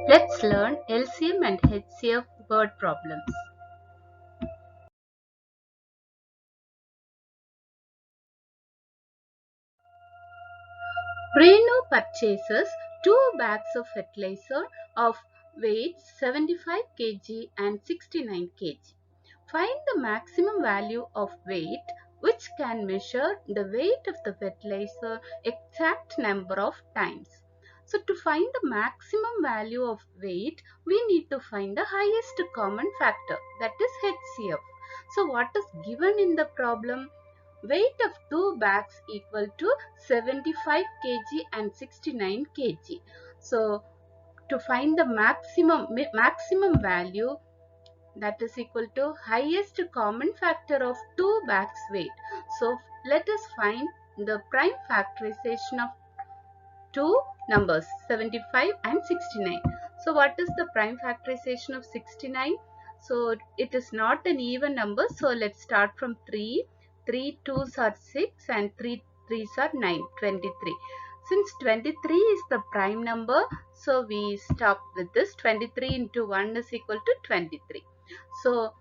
Let's learn LCM and HCF word problems. Renu purchases 2 bags of fertilizer of weight 75 kg and 69 kg. Find the maximum value of weight which can measure the weight of the fertilizer exact number of times. So to find the maximum value of weight, we need to find the highest common factor, that is HCF. So what is given in the problem? Weight of 2 bags equal to 75 kg and 69 kg. So to find the maximum value, that is equal to highest common factor of 2 bags weight. So let us find the prime factorization of two numbers 75 and 69. So what is the prime factorization of 69? So it is not an even number. So let's start from 3. 3 2s are 6 and 3 3s are 9, 23. Since 23 is the prime number, so we stop with this. 23 into 1 is equal to 23. So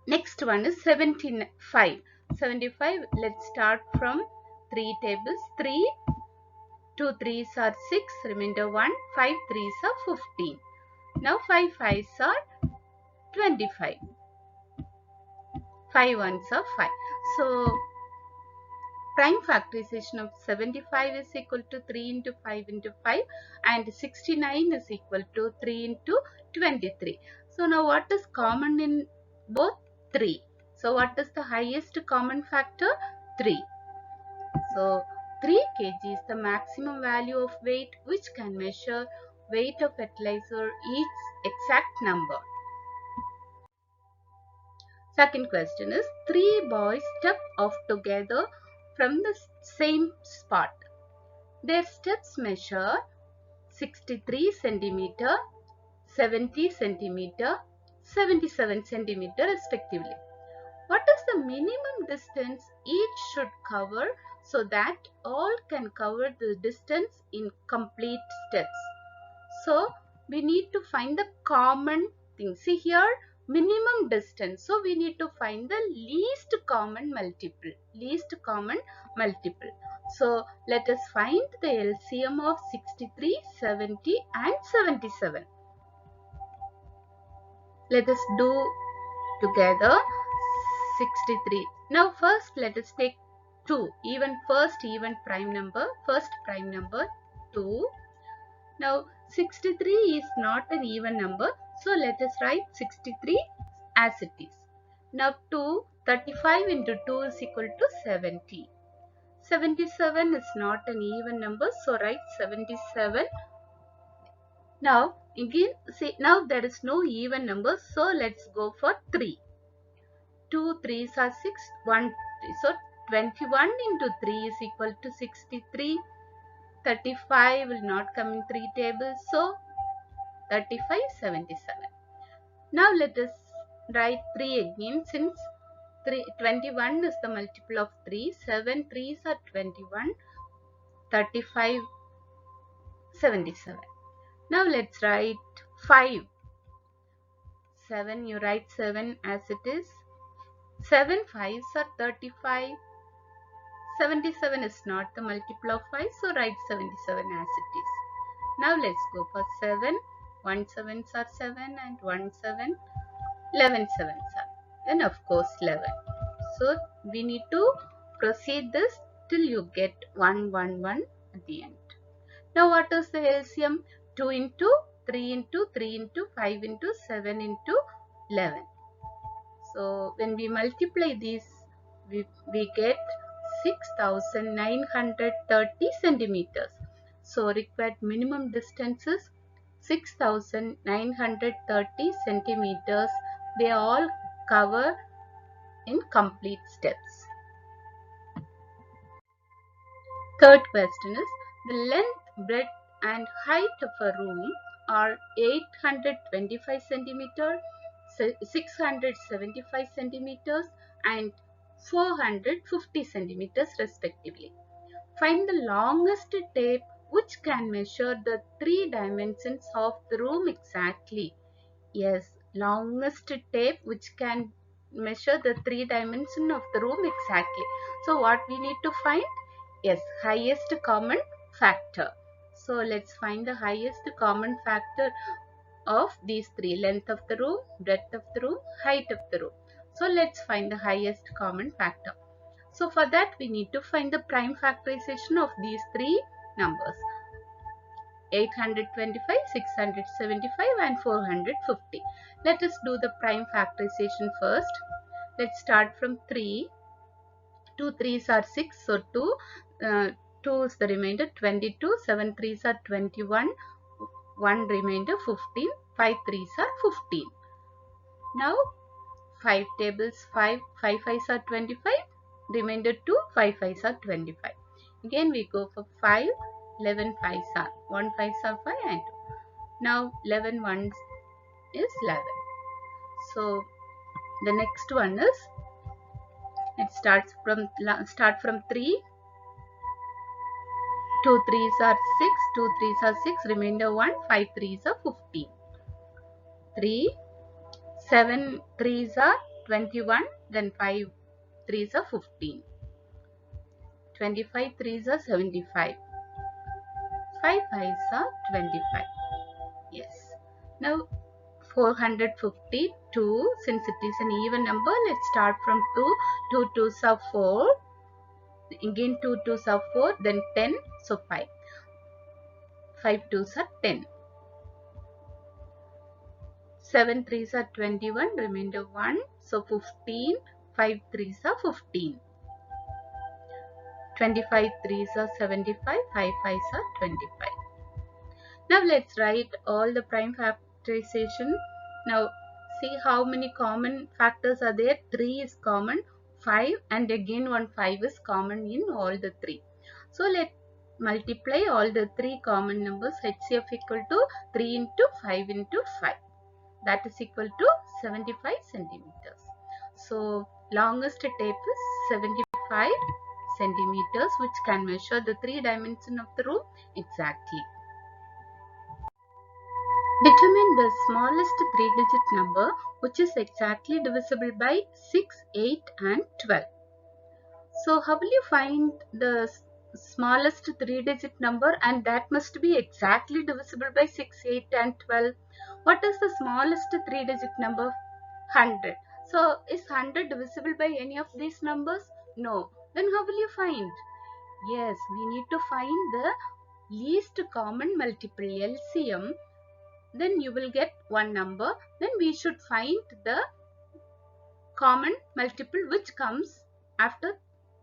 next one is 75. 75, let's start from 3 tables. 3 2 3s are 6, remainder 1, 5 3s are 15. Now 5 5s are 25. 5 1s are 5. So prime factorization of 75 is equal to 3 into 5 into 5 and 69 is equal to 3 into 23. So now what is common in both? 3. So what is the highest common factor? 3. So 3 kg is the maximum value of weight which can measure weight of fertilizer each exact number. Second question is 3 boys step off together from the same spot. Their steps measure 63 centimeter, 70 centimeter, 77 centimeter respectively. What is the minimum distance each should cover so that all can cover the distance in complete steps? So we need to find the common thing. See here, minimum distance. So we need to find the least common multiple. Least common multiple. So let us find the LCM of 63, 70 and 77. Let us do together 63. Now first let us take 2. First even prime number. First prime number 2. Now 63 is not an even number. So let us write 63 as it is. Now 35 into 2 is equal to 70. 77 is not an even number. So write 77. Now again, see, now there is no even number. So let's go for 3. 2 3s are 6, 1 3. So 21 into 3 is equal to 63. 35 will not come in 3 tables. So 35 77. Now let us write 3 again, since 21 is the multiple of 3. 7 3s are 21. 35 77. Now let's write 5. 7, you write 7 as it is. 7 5s are 35. 77 is not the multiple of 5, so write 77 as it is. Now let's go for 7. 1 7s are 7 and 1 7. 11 7s are. Then of course 11. So we need to proceed this till you get 1 1 1 at the end. Now what is the LCM? 2 into 3 into 3 into 5 into 7 into 11. So when we multiply these, we get 6,930 centimeters. So required minimum distance is 6,930 centimeters. They all cover in complete steps. Third question is, the length, breadth and height of a room are 825 centimeters, 675 centimeters and 450 centimeters respectively. Find the longest tape which can measure the 3 dimensions of the room exactly. Yes, longest tape which can measure the 3 dimensions of the room exactly. So what we need to find? Yes, highest common factor. So let's find the highest common factor of these three: length of the room, breadth of the room, height of the room. So let's find the highest common factor. So for that we need to find the prime factorization of these three numbers: 825, 675 and 450. Let us do the prime factorization first. Let's start from 3. 2 3s are 6, so 2 is the remainder, 22, 7 3s are 21, 1 remainder 15, 5 3s are 15. Now 5 tables, 5 5s are 25, remainder 2, 5 5s are 25. Again we go for 5, 11 5s are 1 5s are 5 and 2. Now 11 1s is 11. So the next one is, it start from 3. 2 3s are 6, 2 3s are 6, remainder 1, 5 3s are 15. 3, 7 3s are 21, then 5 3s are 15. 25 3s are 75. 5 5s are 25. Yes. Now 452, since it is an even number, let's start from 2. 2 2s are 4. Again 2 2s are 4, then 10, so 5. 5 2s are 10. 7 3s are 21, remainder 1, so 15. 5 3s are 15. 25 3s are 75, 5 5s are 25. Now let's write all the prime factorization. Now see how many common factors are there. 3 is common, 5 and again one 5 is common in all the 3. So let's multiply all the 3 common numbers. HCF equal to 3 into 5 into 5. That is equal to 75 centimeters. So longest tape is 75 centimeters, which can measure the 3 dimensions of the room exactly. Determine the smallest 3-digit number which is exactly divisible by 6, 8 and 12. So how will you find the smallest 3-digit number, and that must be exactly divisible by 6, 8 and 12? What is the smallest 3-digit number? 100. So is 100 divisible by any of these numbers? No. Then how will you find? Yes, we need to find the least common multiple, LCM. Then you will get one number. Then we should find the common multiple which comes after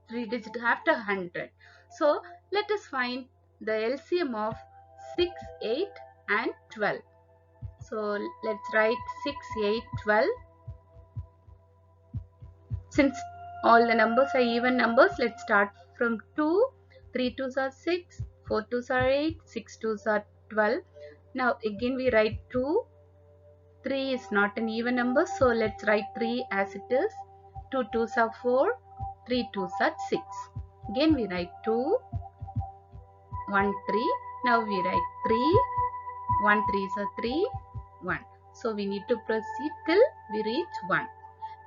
3 digit, after 100. So let us find the LCM of 6, 8 and 12. So let's write 6, 8, 12. Since all the numbers are even numbers, let's start from 2. 3 2s are 6, 4 2s are 8, 6 2s are 12. Now again we write 2. 3 is not an even number, so let's write 3 as it is. 2 2s are 4, 3 2s are 6. Again we write 2, 1 3. Now we write 3, 1 3s are 3, 1. So we need to proceed till we reach 1.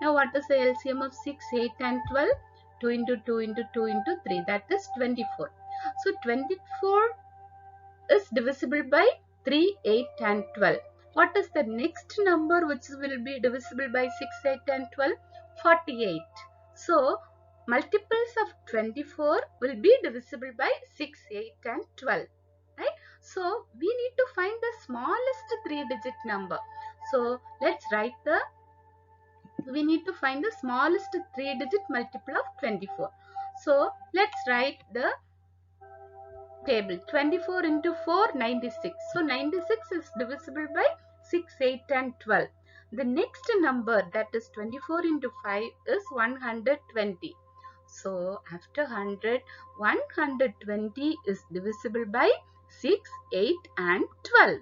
Now what is the LCM of 6, 8 and 12? 2 into 2 into 2 into 3, that is 24. So 24 is divisible by 3, 8 and 12. What is the next number which will be divisible by 6, 8 and 12? 48. So multiples of 24 will be divisible by 6, 8 and 12. Right? So we need to find the smallest 3-digit number. So let's write we need to find the smallest 3-digit multiple of 24. So let's write the table. 24 into 4, 96. So 96 is divisible by 6, 8 and 12. The next number, that is 24 into 5, is 120. So after 100, 120 is divisible by 6, 8 and 12.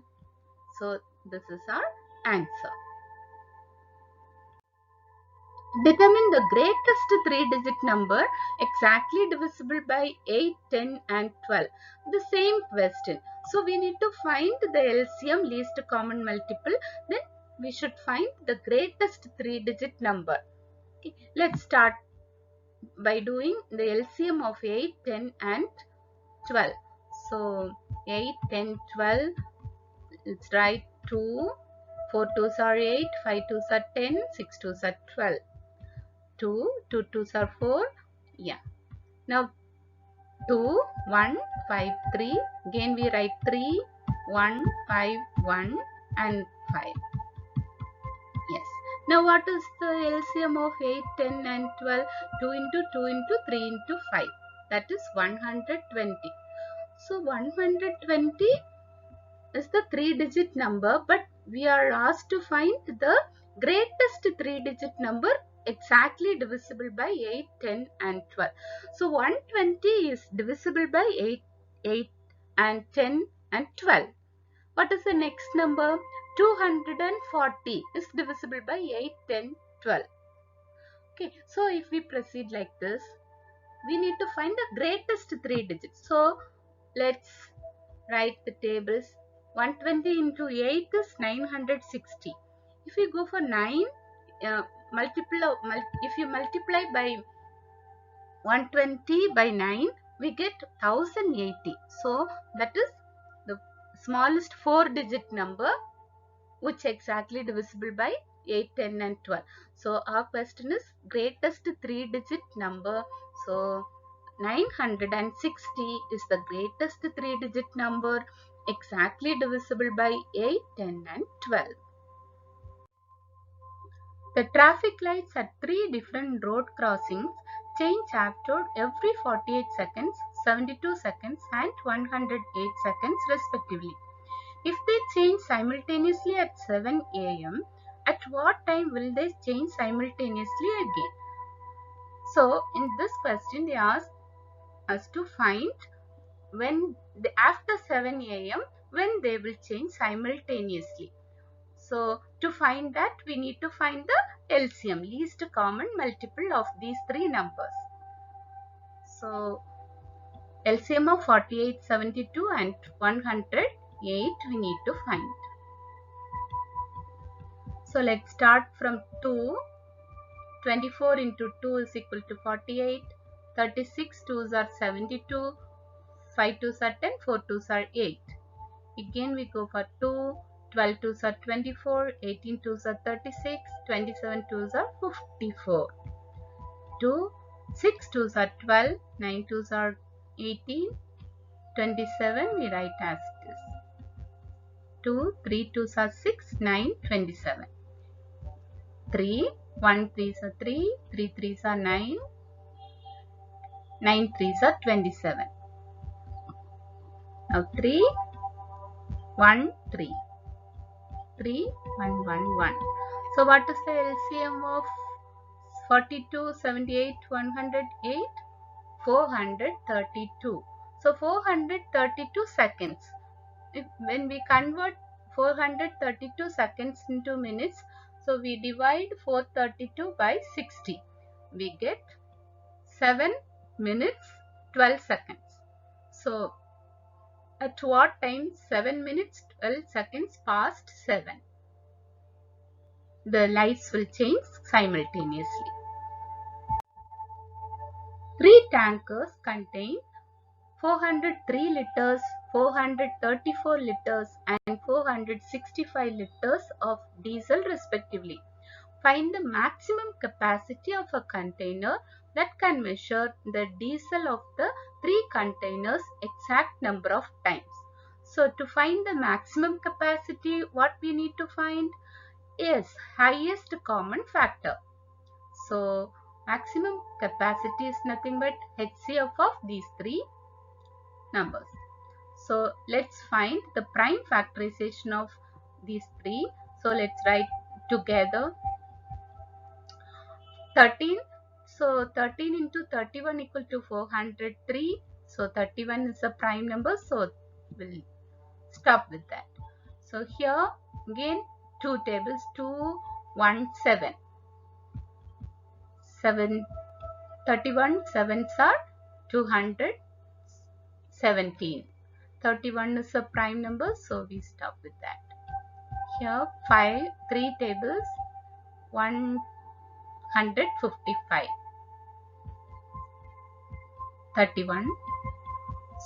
So this is our answer. Determine the greatest 3-digit number exactly divisible by 8, 10 and 12. The same question. So we need to find the LCM, least common multiple. Then we should find the greatest 3-digit number. Okay. Let's start by doing the LCM of 8, 10 and 12. So 8, 10, 12. Let's write 2. 4 2s are 8, 5 2s are 10, 6 2s are 12. 2, 2 2s are 4. Yeah. Now 2, 1, 5, 3. Again we write 3, 1, 5, 1 and 5. Yes. Now what is the LCM of 8, 10 and 12? 2 into 2 into 3 into 5. That is 120. So 120 is the 3-digit number, but we are asked to find the greatest 3-digit number exactly divisible by 8, 10 and 12. So 120 is divisible by 8 and 10 and 12. What is the next number? 240 is divisible by 8, 10, 12. Okay, so if we proceed like this, we need to find the greatest 3 digits. So let's write the tables. 120 into 8 is 960. If you go for 9, if you multiply by 120 by 9, we get 1080. So that is the smallest 4-digit number which exactly divisible by 8, 10 and 12. So our question is greatest 3-digit number. So 960 is the greatest 3-digit number exactly divisible by 8, 10 and 12. The traffic lights at 3 different road crossings change after every 48 seconds, 72 seconds and 108 seconds respectively. If they change simultaneously at 7 am, at what time will they change simultaneously again? So in this question they ask us to find after 7 am when they will change simultaneously. So to find that, we need to find the LCM, least common multiple of these 3 numbers. So LCM of 48, 72 and 108 we need to find. So let's start from 2. 24 into 2 is equal to 48. 36 2s are 72. 5 2s are 10. 4 2s are 8. Again we go for 2. 12 2s are 24. 18 2s are 36. 27 2s are 54. 2. 6 2s are 12. 9 2s are 18. 27 we write as it is. 2. 3 2s are 6. 9. 27. 3. 1 3s are 3. 3 3s are 9. 9 3s are 27. Now 3, 1, 3. 3, 1, 1, 1. So what is the LCM of 42, 78, 108? 432. So 432 seconds. When we convert 432 seconds into minutes, so we divide 432 by 60. We get 7 minutes 12 seconds. So at what time 7 minutes 12 seconds past 7? The lights will change simultaneously. 3 tankers contain 403 liters, 434 liters and 465 liters of diesel respectively. Find the maximum capacity of a container that can measure the diesel of the 3 containers exact number of times. So to find the maximum capacity, what we need to find? Yes, highest common factor. So maximum capacity is nothing but HCF of these 3 numbers. So let's find the prime factorization of these 3. So let's write together 13. So 13 into 31 equal to 403. So 31 is a prime number. So we'll stop with that. So here again 2 tables, 2, 1, 7. 31 sevens are 217. 31 is a prime number, so we stop with that. Here 3 tables, 155. 31.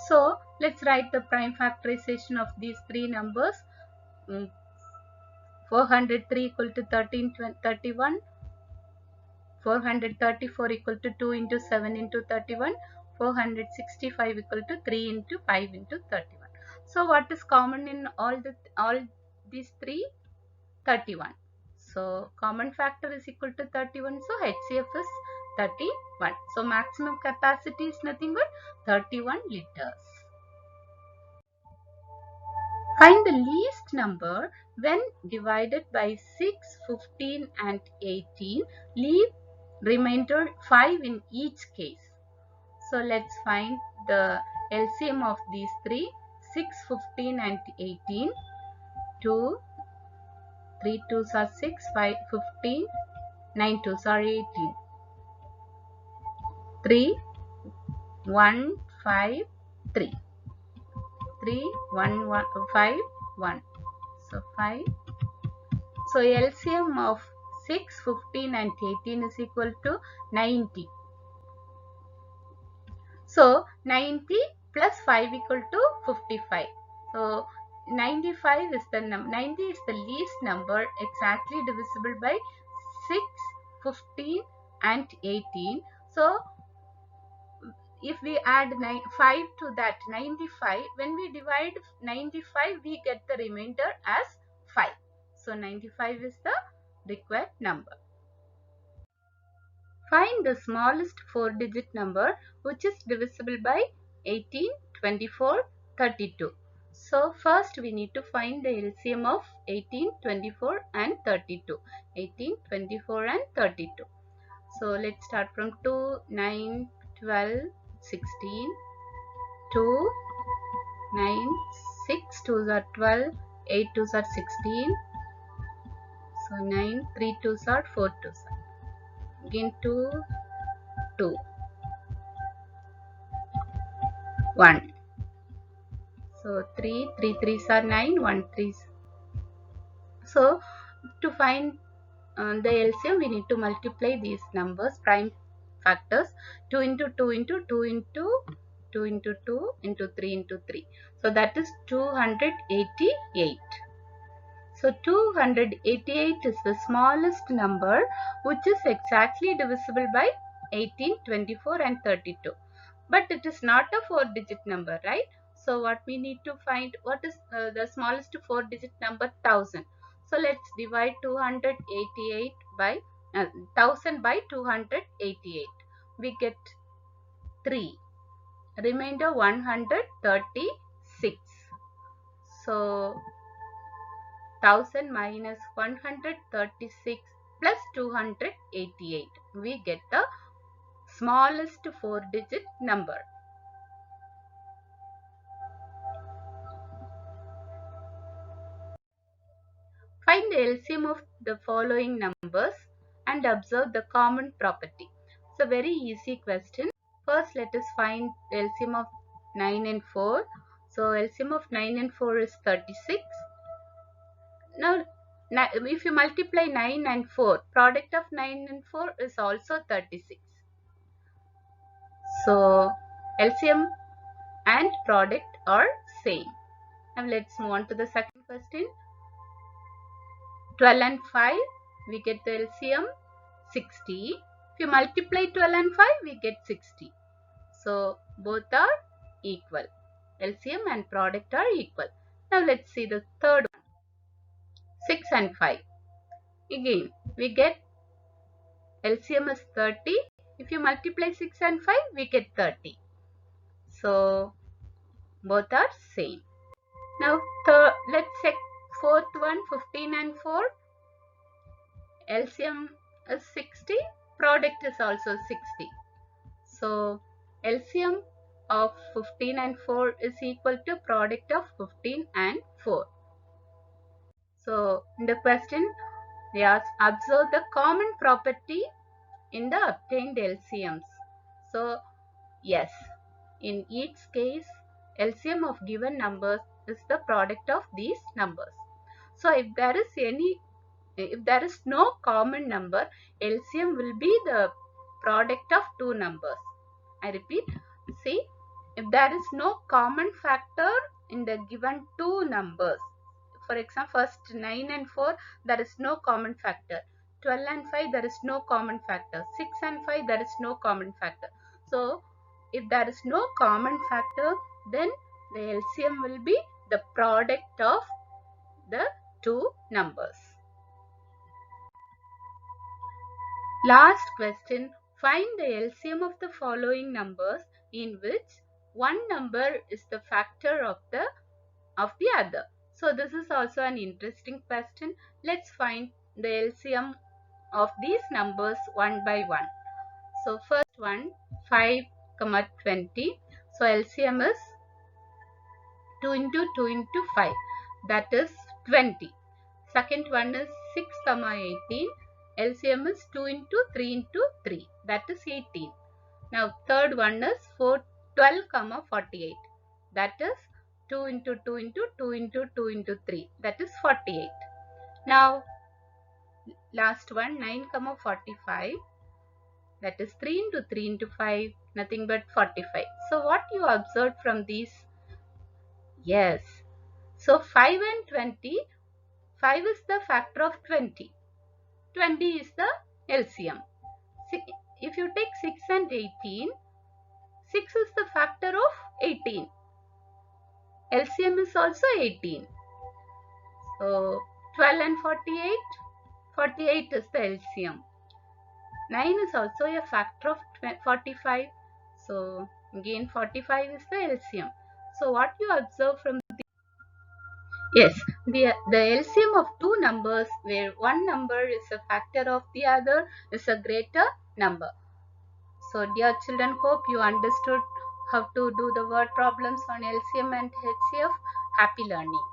So let's write the prime factorization of these three numbers. 403 equal to 31. 434 equal to 2 into 7 into 31. 465 equal to 3 into 5 into 31. So what is common in all these three? 31. So common factor is equal to 31. So HCF is 31. So maximum capacity is nothing but 31 liters. Find the least number when divided by 6, 15 and 18. Leave remainder 5 in each case. So let's find the LCM of these three. 6, 15 and 18. 2, 3 2s are 6, 5, 15, 9 2s are 18. 3, 1, 5, 3. 3, 1, 1, 5, 1. So 5. So LCM of 6, 15 and 18 is equal to 90. So 90 plus 5 equal to 55. So 95 is the 90 is the least number exactly divisible by 6, 15 and 18. So if we add 5 to that 95, when we divide 95 we get the remainder as 5. So 95 is the required number. Find the smallest 4-digit number which is divisible by 18, 24, 32. So first we need to find the LCM of 18, 24 and 32. 18, 24 and 32. So let's start from 2, 9, 12, 16, 2, 9, 6 2s are 12, 8 2s are 16. So 9, 3 2s are 4 2s are. Again 2, 2, 1. So 3, 3 3s are 9, 1 3s. So to find the LCM we need to multiply these numbers, prime factors. 2 into 2 into 2 into 2 into 2 into 3 into 3. So that is 288. So 288 is the smallest number which is exactly divisible by 18, 24 and 32. But it is not a 4-digit number, right? So what we need to find, what is the smallest 4-digit number? 1000. So let's divide 288 by 1000 by 288. We get 3. Remainder 136. So 1000 minus 136 plus 288. We get the smallest 4-digit number. Find the LCM of the following numbers and observe the common property. It's a very easy question. First, let us find the LCM of 9 and 4. So, LCM of 9 and 4 is 36. Now, if you multiply 9 and 4, product of 9 and 4 is also 36. So, LCM and product are same. Now, let's move on to the second question. 12 and 5, we get the LCM 60. If you multiply 12 and 5, we get 60. So, both are equal. LCM and product are equal. Now, let's see the third one. 6 and 5. Again, we get LCM is 30. If you multiply 6 and 5, we get 30. So, both are same. Now, let's check fourth one, 15 and 4. LCM is 60, product is also 60. So LCM of 15 and 4 is equal to product of 15 and 4. So in the question they ask, observe the common property in the obtained LCMs. So yes, in each case, LCM of given numbers is the product of these numbers. So if there is no common number, LCM will be the product of two numbers. I repeat, see, if there is no common factor in the given two numbers, for example, first 9 and 4, there is no common factor. 12 and 5, there is no common factor. 6 and 5, there is no common factor. So, if there is no common factor, then the LCM will be the product of the two numbers. Last question, find the LCM of the following numbers in which one number is the factor of the other. So this is also an interesting question. Let's find the LCM of these numbers one by one. So first one, 5, 20. So LCM is 2 into 2 into 5, that is 20. Second one is 6, 18. LCM is 2 into 3 into 3, that is 18. Now third one is 12, 48. That is 2 into 2 into 2 into 2 into 3, that is 48. Now last one, 9, 45. That is 3 into 3 into 5, nothing but 45. So what you observed from these? Yes. So 5 and 20, 5 is the factor of 20. 20 is the LCM. If you take 6 and 18, 6 is the factor of 18. LCM is also 18. So 12 and 48, 48 is the LCM. 9 is also a factor of 45. So again 45 is the LCM. So what you observe from the yes, the LCM of two numbers where one number is a factor of the other is a greater number. So dear children, hope you understood how to do the word problems on LCM and HCF. Happy learning.